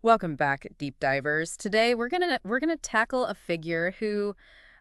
Welcome back, deep divers. Today we're gonna tackle a figure who,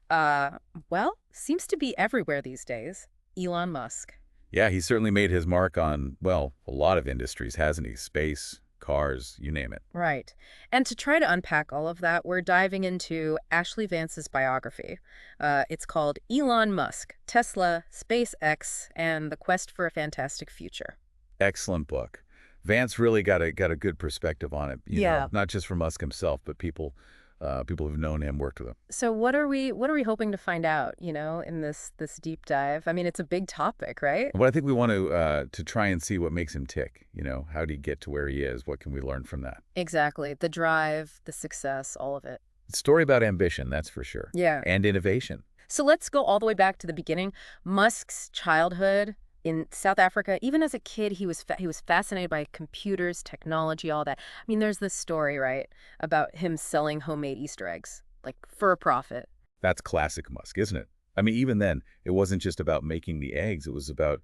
well, seems to be everywhere these days. Elon Musk. Yeah, he certainly made his mark on, well, a lot of industries, hasn't he? Space, cars, you name it. Right. And to try to unpack all of that, we're diving into Ashlee Vance's biography. It's called Elon Musk, Tesla, SpaceX, and the Quest for a Fantastic Future. Excellent book. Vance really got a good perspective on it, Yeah. not just from Musk himself, but people who've known him, worked with him. So what are we hoping to find out, in this deep dive? I mean, it's a big topic, right? But I think we want to try and see what makes him tick. How did he get to where he is? What can we learn from that? Exactly. The drive, the success, all of it. Story about ambition, that's for sure, Yeah. and innovation. So let's go all the way back to the beginning. Musk's childhood in South Africa, even as a kid, he was fascinated by computers, technology, all that. I mean, there's this story, right, about him selling homemade Easter eggs, like for a profit. That's classic Musk, isn't it? I mean, even then, it wasn't just about making the eggs. It was about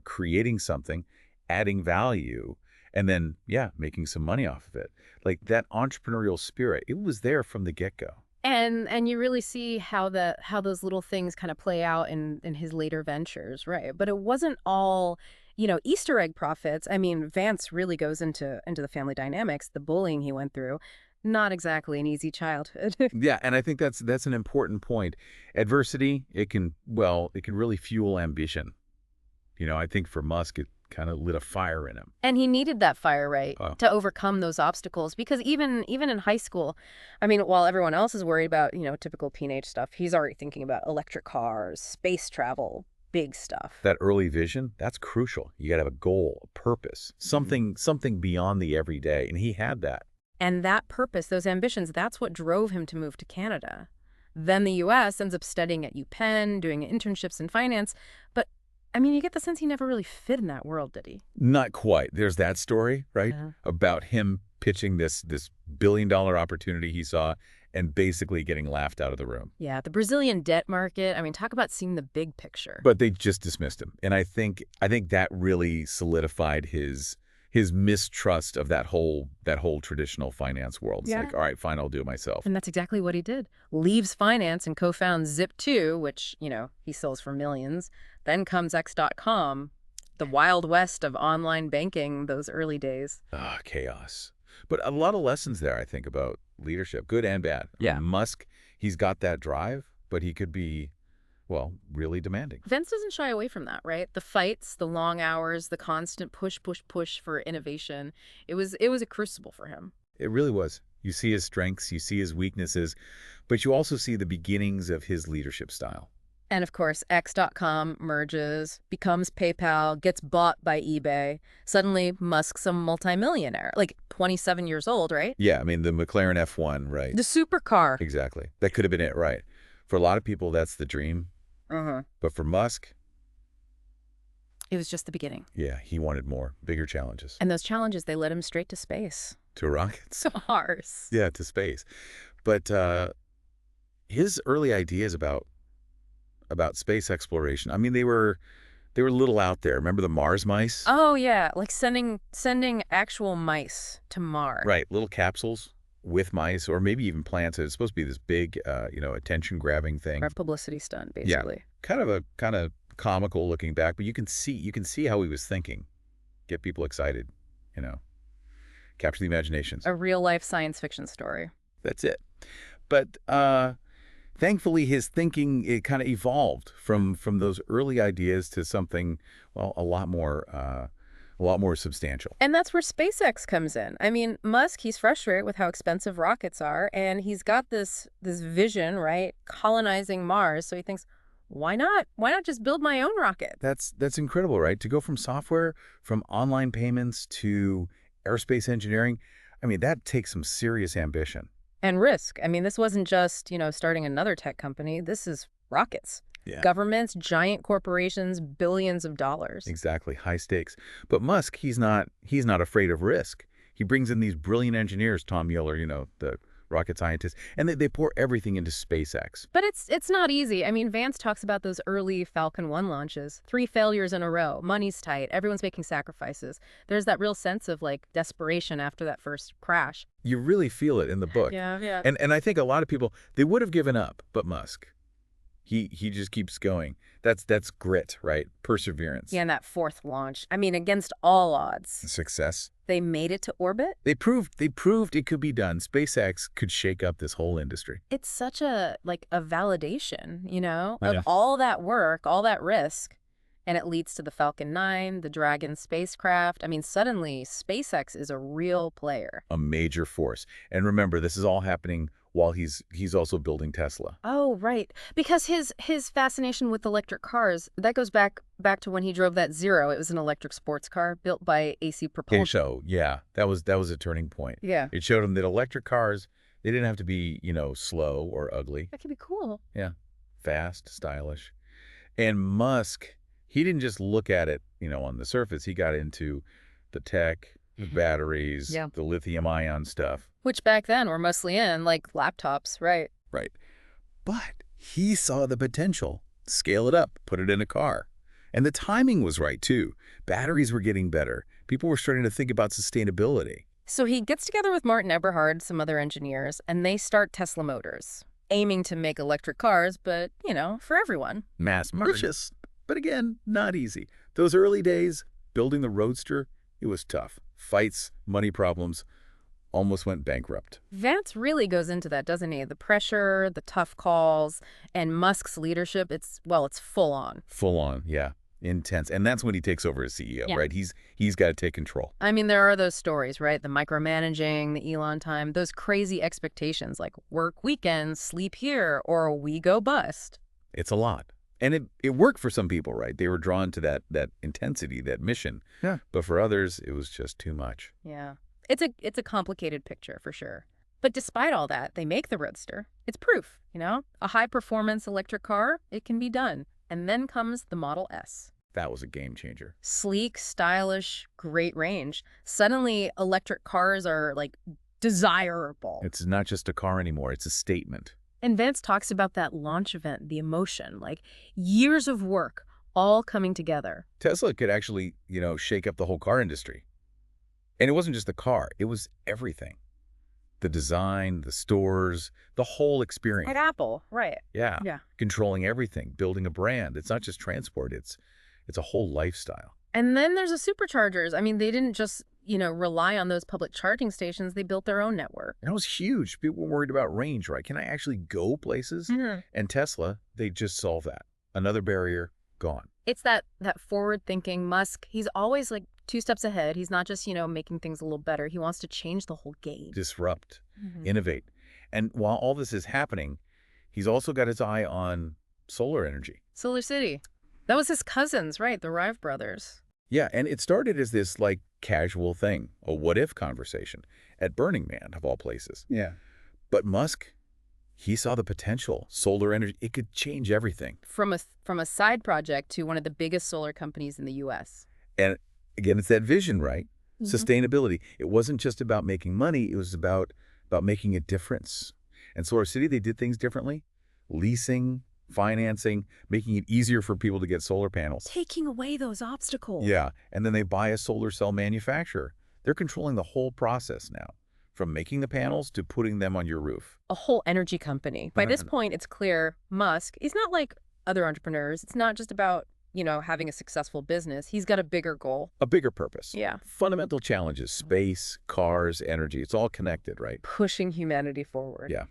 creating something, adding value, and then, yeah, making some money off of it. Like that entrepreneurial spirit, it was there from the get-go. And you really see how those little things kind of play out in his later ventures, right? But it wasn't all, Easter egg profits. I mean, Vance really goes into the family dynamics, the bullying he went through. Not exactly an easy childhood. Yeah, and I think that's an important point. Adversity, it can really fuel ambition. I think for Musk, it kind of lit a fire in him. And he needed that fire, right, Oh, to overcome those obstacles. Because even in high school, I mean, while everyone else is worried about, typical teenage stuff, he's already thinking about electric cars, space travel, big stuff. that early vision, that's crucial. You got to have a goal, a purpose, something beyond the everyday, and he had that. And that purpose, those ambitions, that's what drove him to move to Canada. Then the U.S. ends up studying at UPenn, doing internships in finance. But, I mean, you get the sense he never really fit in that world, did he? Not quite. There's that story, right? Yeah. About him pitching this billion-dollar opportunity he saw and basically getting laughed out of the room. Yeah, the Brazilian debt market, I mean, talk about seeing the big picture. But they just dismissed him. And I think that really solidified his mistrust of that whole traditional finance world. It's Yeah. like, all right, fine, I'll do it myself. And that's exactly what he did. Leaves finance and co-founds Zip2, which, he sells for millions. Then comes X.com, the wild west of online banking those early days. Ah, chaos. But a lot of lessons there, I think, about leadership, good and bad. Yeah. Musk, he's got that drive, but he could be, well, really demanding. Vince doesn't shy away from that, right? The fights, the long hours, the constant push, push, push for innovation. It was a crucible for him. It really was. You see his strengths, you see his weaknesses, but you also see the beginnings of his leadership style. And of course, X.com merges, becomes PayPal, gets bought by eBay. Suddenly, Musk's a multimillionaire, like 27 years old, right? Yeah, I mean, the McLaren F1, right? The supercar. Exactly. That could have been it, right? For a lot of people, that's the dream. Uh-huh. But for Musk, It was just the beginning. yeah, he wanted more, bigger challenges. And those challenges, they led him straight to space. To rockets. So Mars. Yeah, to space. But his early ideas about space exploration, I mean, they were a little out there. Remember the Mars mice? Oh, yeah, like sending actual mice to Mars. Right, little capsules with mice, or maybe even plants. It's supposed to be this big, attention-grabbing thing. Or a publicity stunt, Yeah, basically. kind of comical looking back, but you can see how he was thinking. Get people excited, you know, capture the imaginations. A real-life science fiction story. That's it. But thankfully, his thinking, it kind of evolved from those early ideas to something, well, a lot more substantial. And that's where SpaceX comes in. I mean, Musk, he's frustrated with how expensive rockets are, and he's got this vision, right? Colonizing Mars. So he thinks, why not? Why not just build my own rocket? That's incredible, right? To go from software, from online payments to aerospace engineering, I mean, that takes some serious ambition. And risk. I mean, this wasn't just, starting another tech company. This is rockets. Yeah. Governments, giant corporations, billions of dollars. Exactly, high stakes. But Musk, he's not afraid of risk. He brings in these brilliant engineers, Tom Mueller, the rocket scientists, and they pour everything into SpaceX. But it's not easy. I mean, Vance talks about those early Falcon 1 launches. 3 failures in a row. Money's tight. Everyone's making sacrifices. There's that real sense of, like, desperation after that first crash. You really feel it in the book. Yeah, yeah. And I think a lot of people, they would have given up, but Musk, he just keeps going. That's grit, right? Perseverance. Yeah, and that 4th launch. I mean, against all odds. Success. They made it to orbit. They proved it could be done. SpaceX could shake up this whole industry. It's such a validation, Yeah. of all that work, all that risk. And it leads to the Falcon 9, the Dragon spacecraft. I mean, suddenly SpaceX is a real player. A major force. And remember, this is all happening while he's also building Tesla. Oh, right. Because his fascination with electric cars, that goes back to when he drove that Zero. It was an electric sports car built by AC Propulsion. So, yeah, that was a turning point. Yeah. It showed him that electric cars, they didn't have to be, slow or ugly. That could be cool. Yeah. Fast, stylish. And Musk, he didn't just look at it, on the surface. He got into the tech, the batteries, Yeah. the lithium-ion stuff. Which back then were mostly in, like, laptops, right? Right. But he saw the potential. Scale it up, put it in a car. And the timing was right, too. Batteries were getting better. People were starting to think about sustainability. So he gets together with Martin Eberhard, some other engineers, and they start Tesla Motors, aiming to make electric cars, but, for everyone. Mass purchase. But again, not easy. Those early days, building the Roadster, it was tough. Fights, money problems, almost went bankrupt. Vance really goes into that, doesn't he? The pressure, the tough calls, and Musk's leadership, it's full on. Full on, yeah. Intense. And that's when he takes over as CEO, Yeah. right? He's got to take control. I mean, there are those stories, right? The micromanaging, the Elon time, those crazy expectations like work weekends, sleep here, or we go bust. It's a lot. And it worked for some people, right? They were drawn to that intensity, that mission. Yeah. But for others, it was just too much. Yeah. It's a complicated picture for sure. But despite all that, they make the Roadster. It's proof, A high-performance electric car, it can be done. And then comes the Model S. That was a game changer. Sleek, stylish, great range. Suddenly, electric cars are, like, desirable. It's not just a car anymore. It's a statement. And Vance talks about that launch event, the emotion, like years of work all coming together. Tesla could actually, shake up the whole car industry. And it wasn't just the car. It was everything. The design, the stores, the whole experience. At Apple, right. Yeah. Yeah. Controlling everything, building a brand. It's not just transport. It's a whole lifestyle. And then there's the superchargers. I mean, they didn't just, rely on those public charging stations. They built their own network. And it was huge. People were worried about range, right? Can I actually go places? Mm-hmm. And Tesla, they just solved that. Another barrier, gone. It's that forward-thinking Musk. He's always, like, 2 steps ahead. He's not just, making things a little better. He wants to change the whole game. Disrupt, Mm-hmm. innovate. And while all this is happening, he's also got his eye on solar energy. Solar City. That was his cousins, right? The Rive brothers. Yeah, and it started as this, like, casual thing, a what-if conversation at Burning Man, of all places. Yeah. But Musk, he saw the potential. Solar energy, it could change everything. From a side project to one of the biggest solar companies in the U.S. And again, it's that vision, right? Mhm. Sustainability. It wasn't just about making money. It was about making a difference. And Solar City, they did things differently. Leasing, financing, making it easier for people to get solar panels. Taking away those obstacles. Yeah, and then they buy a solar cell manufacturer. They're controlling the whole process now, from making the panels to putting them on your roof. A whole energy company. By this point, it's clear Musk, he's not like other entrepreneurs. It's not just about, having a successful business. He's got a bigger goal. A bigger purpose. Yeah. Fundamental challenges, space, cars, energy. It's all connected, right? Pushing humanity forward. Yeah.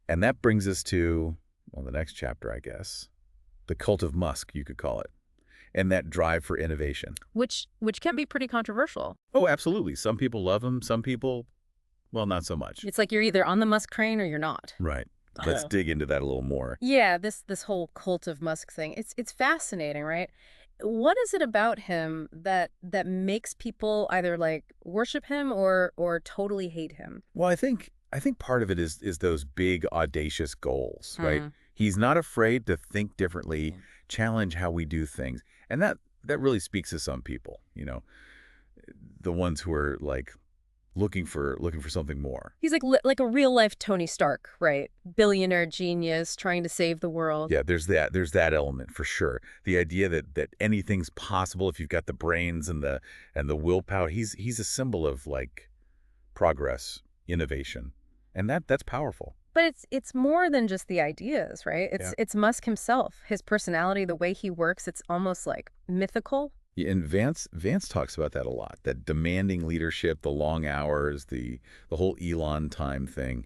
And that brings us to, the next chapter, I guess. The cult of Musk, you could call it. And that drive for innovation. Which can be pretty controversial. Oh, absolutely. Some people love him. Some people, well, not so much. It's like you're either on the Musk train or you're not. Right. Let's dig into that a little more. Yeah, this whole cult of Musk thing. It's fascinating, right? What is it about him that makes people either like worship him or totally hate him? Well, I think part of it is those big audacious goals, right? Mhm. He's not afraid to think differently, challenge how we do things. And that really speaks to some people, the ones who are like looking for something more. He's like a real life Tony Stark, right? Billionaire genius trying to save the world. Yeah, there's that element for sure. The idea that anything's possible if you've got the brains and the willpower. He's a symbol of like progress, innovation. And that's powerful. But it's more than just the ideas, right? Yeah. It's Musk himself, his personality, the way he works. It's almost like mythical. Yeah, and Vance talks about that a lot. That demanding leadership, the long hours, the whole Elon time thing,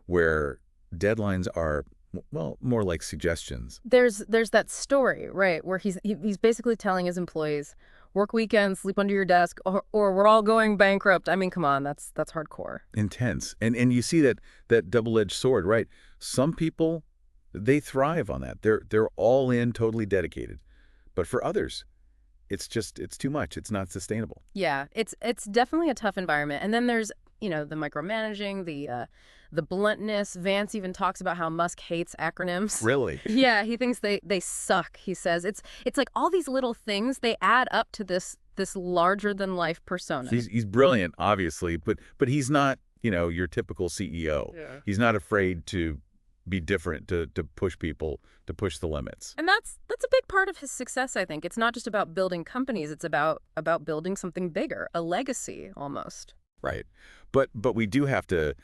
where deadlines are, well, more like suggestions. There's that story, right, where he's basically telling his employees, work weekends, sleep under your desk, or we're all going bankrupt. I mean, come on, that's hardcore. Intense. And you see that double-edged sword, right? Some people, they thrive on that. They're all in, totally dedicated. But for others, it's too much. It's not sustainable. Yeah, it's definitely a tough environment. And then there's, the micromanaging, the bluntness. Vance even talks about how Musk hates acronyms. Really? Yeah, he thinks they suck, he says. It's like all these little things, they add up to this larger than life persona. He's brilliant, obviously, but he's not, your typical CEO. Yeah. He's not afraid to be different, to push people, to push the limits. And that's a big part of his success, I think. It's not just about building companies, it's about building something bigger, a legacy almost. Right. But we do have to,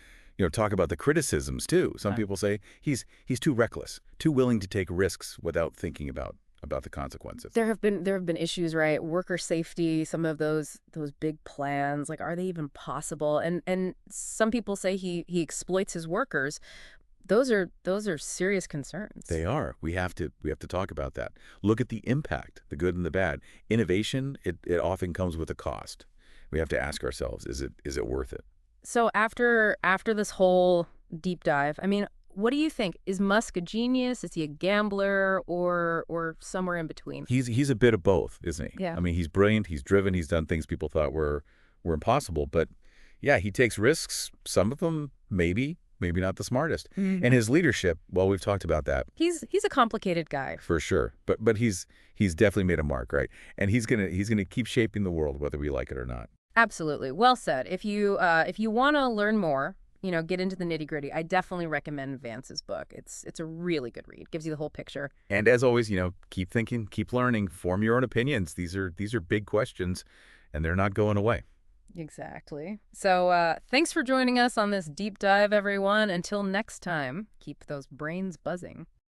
talk about the criticisms too. Some people say he's too reckless, too willing to take risks without thinking about the consequences. There have been issues, right? Worker safety, some of those big plans, like, are they even possible? And some people say he exploits his workers. Those are serious concerns. They are. We have to talk about that. Look at the impact, the good and the bad. Innovation, it often comes with a cost. We have to ask ourselves, is it worth it? So after this whole deep dive, I mean, what do you think? Is Musk a genius? Is he a gambler, or somewhere in between? He's a bit of both, isn't he? Yeah. I mean, he's brilliant, he's driven, he's done things people thought were impossible, but yeah, he takes risks. Some of them maybe not the smartest. Mm-hmm. And his leadership, well, we've talked about that. He's a complicated guy. For sure. But he's definitely made a mark, right? And he's gonna keep shaping the world whether we like it or not. Absolutely. Well said. If you want to learn more, get into the nitty-gritty, I definitely recommend Vance's book. It's a really good read. Gives you the whole picture. And as always, keep thinking, keep learning, form your own opinions. These are big questions, and they're not going away. Exactly. So thanks for joining us on this deep dive, everyone. Until next time, keep those brains buzzing.